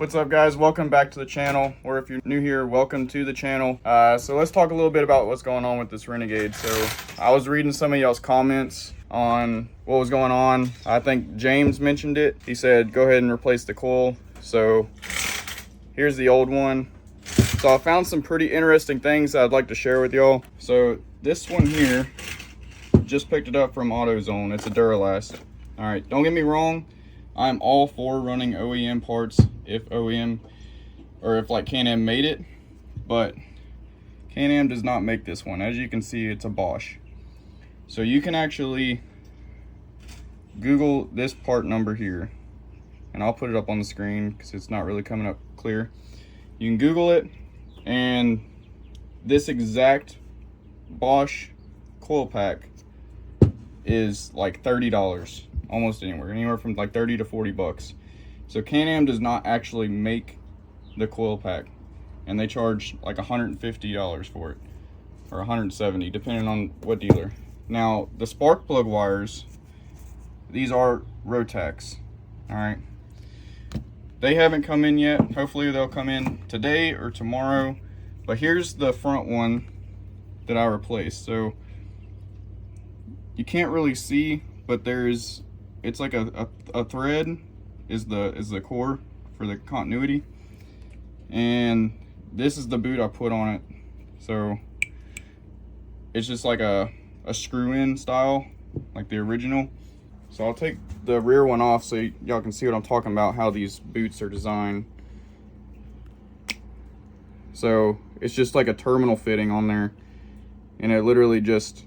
What's up, guys? Welcome back to the channel, or if you're new here, welcome to the channel. So let's talk a little bit about what's going on with this Renegade. So I was reading some of y'all's comments on what was going on. I think James mentioned it. He said go ahead and replace the coil. So here's the old one. So I found some pretty interesting things that I'd like to share with y'all. So this one here, just picked it up from AutoZone. It's a Duralast. All right, don't get me wrong, I'm all for running OEM parts if OEM, or if like Can-Am made it, but Can-Am does not make this one. As you can see, it's a Bosch. So you can actually Google this part number here, and I'll put it up on the screen because it's not really coming up clear. You can Google it, and this exact Bosch coil pack is like $30, almost anywhere from like 30 to 40 bucks. So Can-Am does not actually make the coil pack, and they charge like $150 for it, or $170 depending on what dealer. Now the spark plug wires, these are Rotax. All right, they haven't come in yet. Hopefully they'll come in today or tomorrow. But here's the front one that I replaced. So you can't really see, but it's like a thread is the core for the continuity, and this is the boot I put on it. So it's just like a screw-in style, like the original. So I'll take the rear one off so y'all can see what I'm talking about, how these boots are designed. So it's just like a terminal fitting on there, and it literally just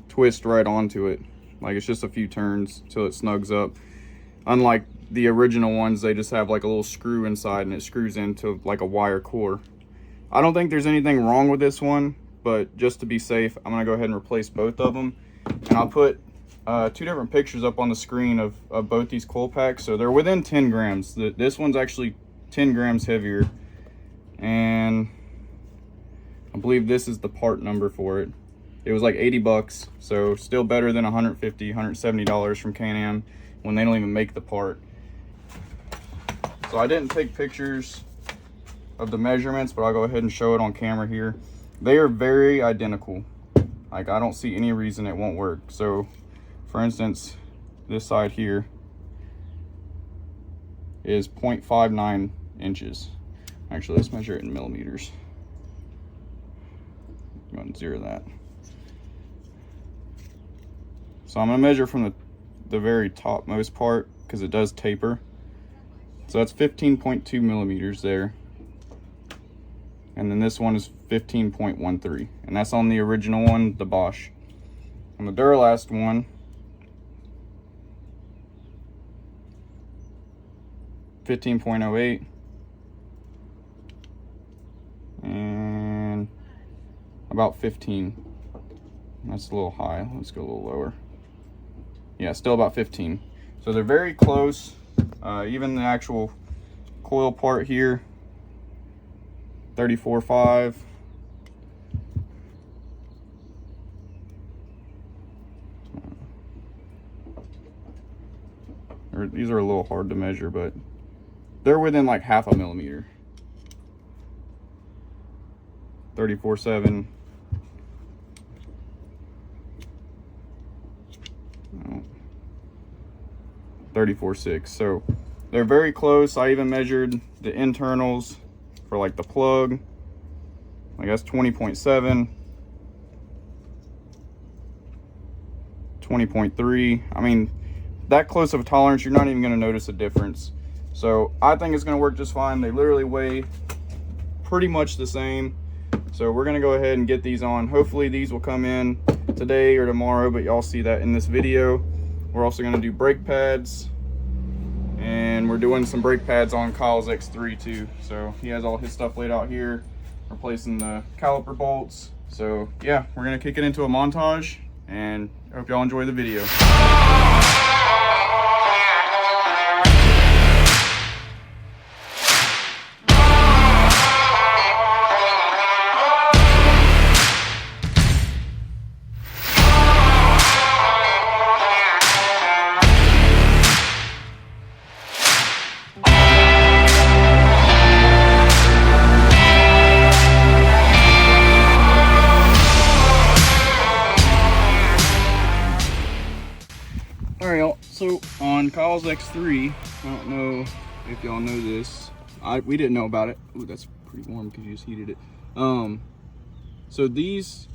twists right onto it. Like, it's just a few turns till it snugs up. Unlike the original ones, they just have like a little screw inside, and it screws into like a wire core. I don't think there's anything wrong with this one, but just to be safe, I'm gonna go ahead and replace both of them. And I'll put two different pictures up on the screen of both these coil packs. So they're within 10 grams. This one's actually 10 grams heavier, and I believe this is the part number for it. It was like 80 bucks, so still better than $150, $170 from Can-Am when they don't even make the part. So I didn't take pictures of the measurements, but I'll go ahead and show it on camera here. They are very identical. Like, I don't see any reason it won't work. So for instance, this side here is 0.59 inches. Actually, let's measure it in millimeters. Go ahead and zero that. So I'm gonna measure from the very topmost part, because it does taper. So that's 15.2 millimeters there. And then this one is 15.13. And that's on the original one, the Bosch. On the Duralast one, 15.08. And about 15. That's a little high. Let's go a little lower. Yeah, still about 15. So they're very close. Even the actual coil part here, 34.5. These are a little hard to measure, but they're within like half a millimeter. 34.7. 34.6. So they're very close. I even measured the internals for like the plug. I guess 20.7, 20.3. I mean, that close of a tolerance, you're not even going to notice a difference. So I think it's going to work just fine. They literally weigh pretty much the same. So we're going to go ahead and get these on. Hopefully these will come in today or tomorrow, but y'all see that in this video. We're also going to do brake pads, and we're doing some brake pads on Kyle's X3 too. So he has all his stuff laid out here, replacing the caliper bolts. So yeah, we're going to kick it into a montage, and hope y'all enjoy the video. Val's X3. I don't know if y'all know this. We didn't know about it. Ooh, that's pretty warm because you just heated it. So these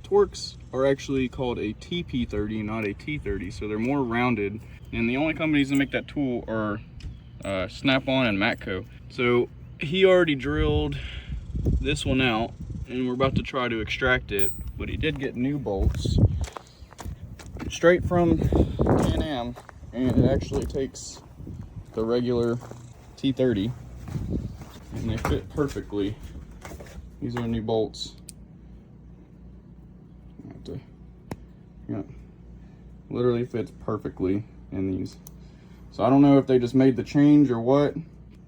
Torx are actually called a TP30, not a T30. So they're more rounded. And the only companies that make that tool are Snap-on and Matco. So he already drilled this one out, and we're about to try to extract it. But he did get new bolts straight from Can-Am, and it actually takes the regular T30, and they fit perfectly. These are new bolts. Yeah, literally fits perfectly in these. So I don't know if they just made the change or what,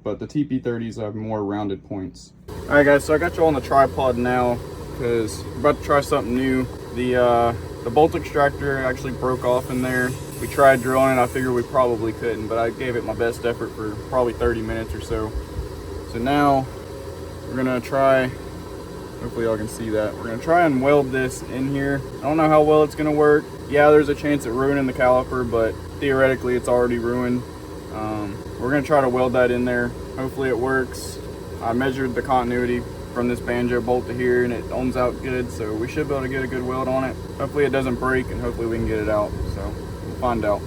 but the TP30s have more rounded points. All right, guys, so I got you on the tripod now because we're about to try something new. The bolt extractor actually broke off in there. We tried drilling it. I figured we probably couldn't, but I gave it my best effort for probably 30 minutes or so. So now we're gonna try, hopefully y'all can see that. We're gonna try and weld this in here. I don't know how well it's gonna work. Yeah, there's a chance of ruining the caliper, but theoretically it's already ruined. We're gonna try to weld that in there. Hopefully it works. I measured the continuity from this banjo bolt to here, and it ohms out good, so we should be able to get a good weld on it. Hopefully it doesn't break, and hopefully we can get it out. So we'll find out.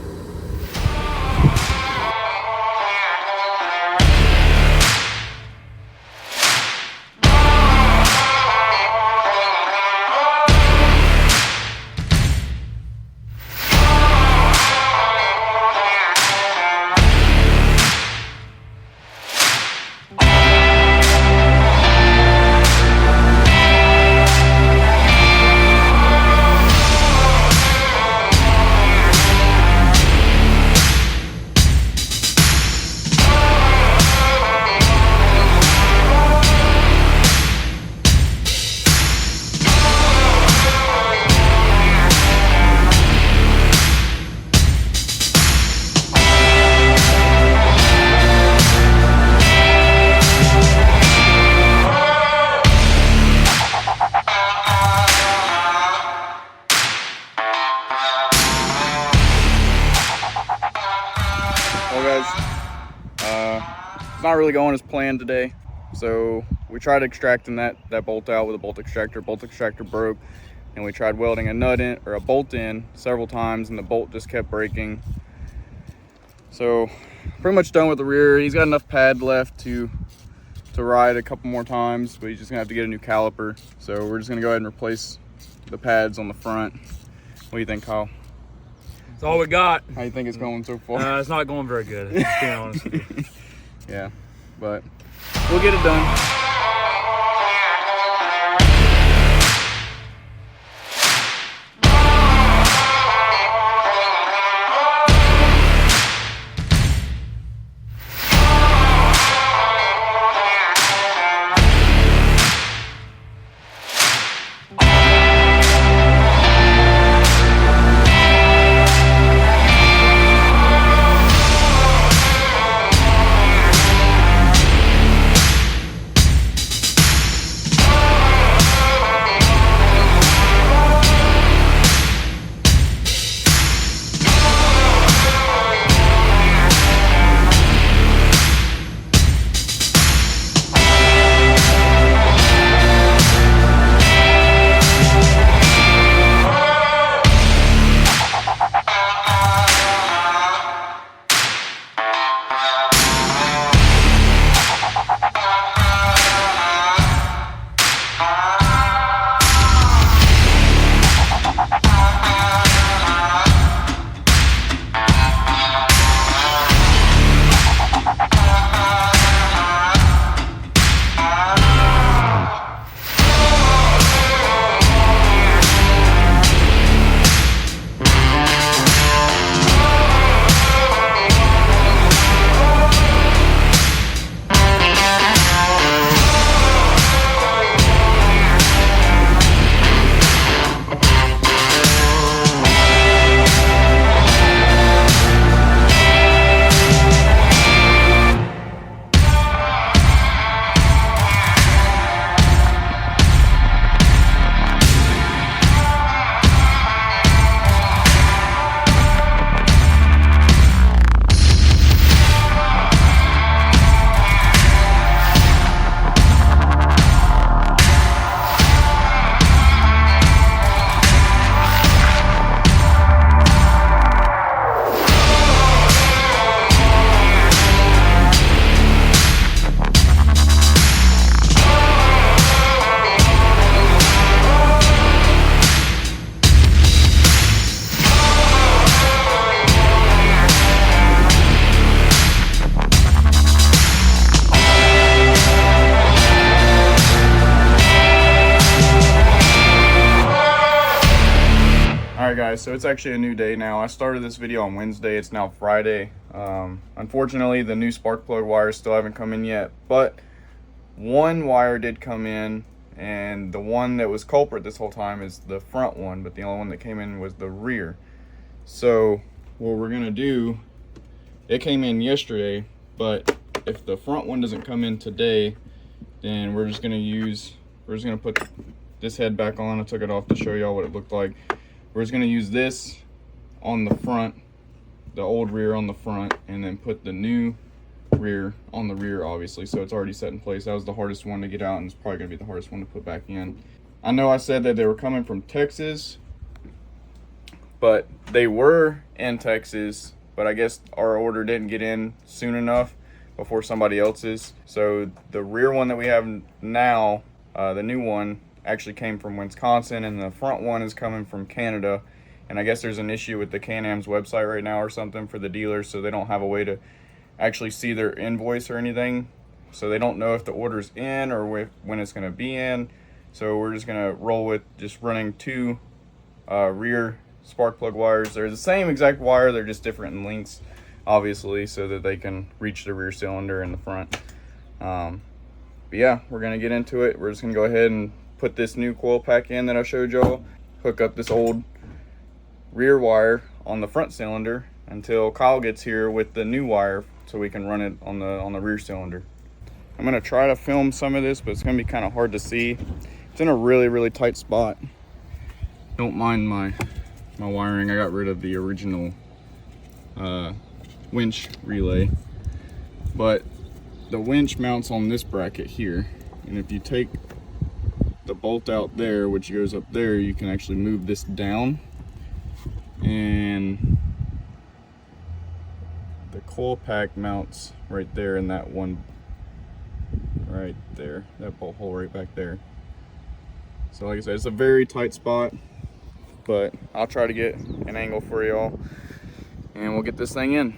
Well, guys, it's not really going as planned today. So we tried extracting that bolt out with a bolt extractor. Bolt extractor broke, and we tried welding a nut in or a bolt in several times, and the bolt just kept breaking. So pretty much done with the rear. He's got enough pad left to ride a couple more times, but he's just gonna have to get a new caliper. So we're just gonna go ahead and replace the pads on the front. What do you think, Kyle? That's all we got. How you think it's going so far? It's not going very good, just being honest with you. Yeah, but we'll get it done. guys, so it's actually a new day now. I started this video on Wednesday. It's now Friday. Unfortunately, the new spark plug wires still haven't come in yet, but one wire did come in, and the one that was culprit this whole time is the front one, but the only one that came in was the rear. So what we're gonna do, it came in yesterday, but if the front one doesn't come in today, then we're just gonna put this head back on. I took it off to show y'all what it looked like. We're just gonna use this on the front, the old rear on the front, and then put the new rear on the rear, obviously, so it's already set in place. That was the hardest one to get out, and it's probably gonna be the hardest one to put back in. I know I said that they were coming from Texas, but they were in Texas, but I guess our order didn't get in soon enough before somebody else's. So the rear one that we have now, the new one, actually came from Wisconsin, and the front one is coming from Canada. And I guess there's an issue with the Can-Am's website right now or something for the dealers, so they don't have a way to actually see their invoice or anything. So they don't know if the order's in or when it's gonna be in. So we're just gonna roll with just running two rear spark plug wires. They're the same exact wire, they're just different in lengths, obviously, so that they can reach the rear cylinder in the front. But yeah, we're gonna get into it. We're just gonna go ahead and put this new coil pack in that I showed y'all, hook up this old rear wire on the front cylinder until Kyle gets here with the new wire so we can run it on the rear cylinder. I'm gonna try to film some of this, but it's gonna be kind of hard to see. It's in a really tight spot. Don't mind my wiring. I got rid of the original winch relay, but the winch mounts on this bracket here, and if you take the bolt out there, which goes up there, you can actually move this down, and the coil pack mounts right there in that one right there, that bolt hole right back there. So like I said, it's a very tight spot, but I'll try to get an angle for y'all and we'll get this thing in.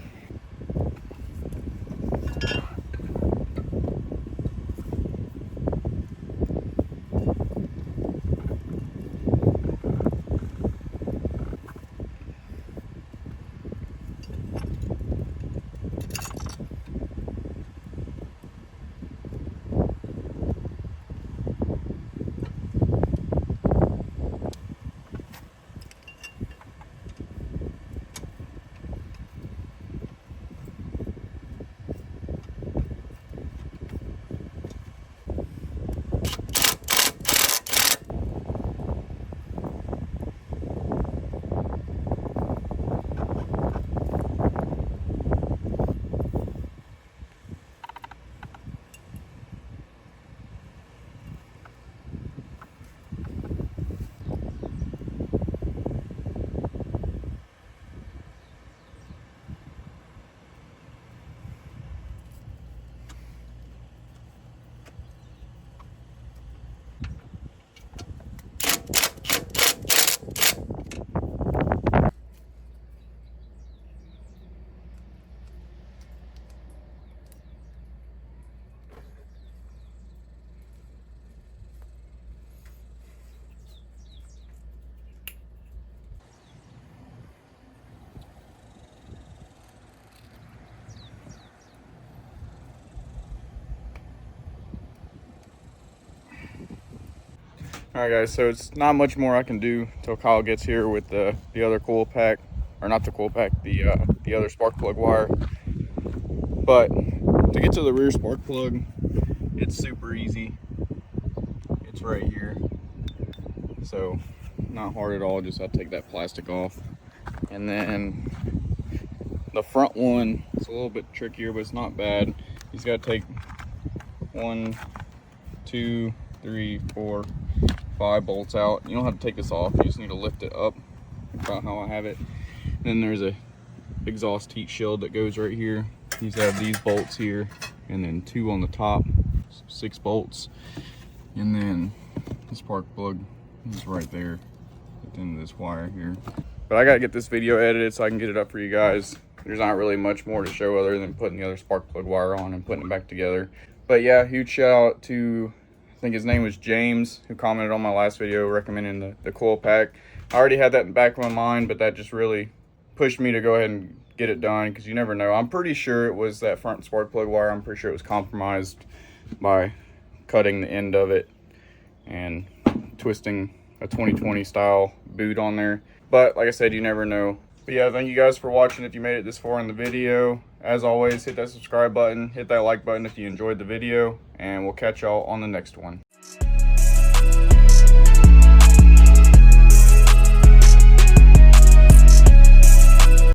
Alright guys, so it's not much more I can do until Kyle gets here with the other coil pack, or not the coil pack, the other spark plug wire. But to get to the rear spark plug, it's super easy. It's right here. So not hard at all, just I'll take that plastic off. And then the front one, it's a little bit trickier, but it's not bad. He's got to take 1, 2, 3, 4, 5 bolts out. You don't have to take this off, you just need to lift it up, about how I have it. Then there's a exhaust heat shield that goes right here. You have these bolts here, and then 2 on the top, 6 bolts. And then the spark plug is right there at the end of this wire here. But I gotta get this video edited so I can get it up for you guys. There's not really much more to show other than putting the other spark plug wire on and putting it back together. But yeah, huge shout out to, I think his name was James, who commented on my last video recommending the coil pack. I already had that in the back of my mind, but that just really pushed me to go ahead and get it done, because you never know. I'm pretty sure it was that front spark plug wire. I'm pretty sure it was compromised by cutting the end of it and twisting a 2020 style boot on there. But like I said, you never know. But yeah, thank you guys for watching. If you made it this far in the video, as always, hit that subscribe button, hit that like button if you enjoyed the video, and we'll catch y'all on the next one.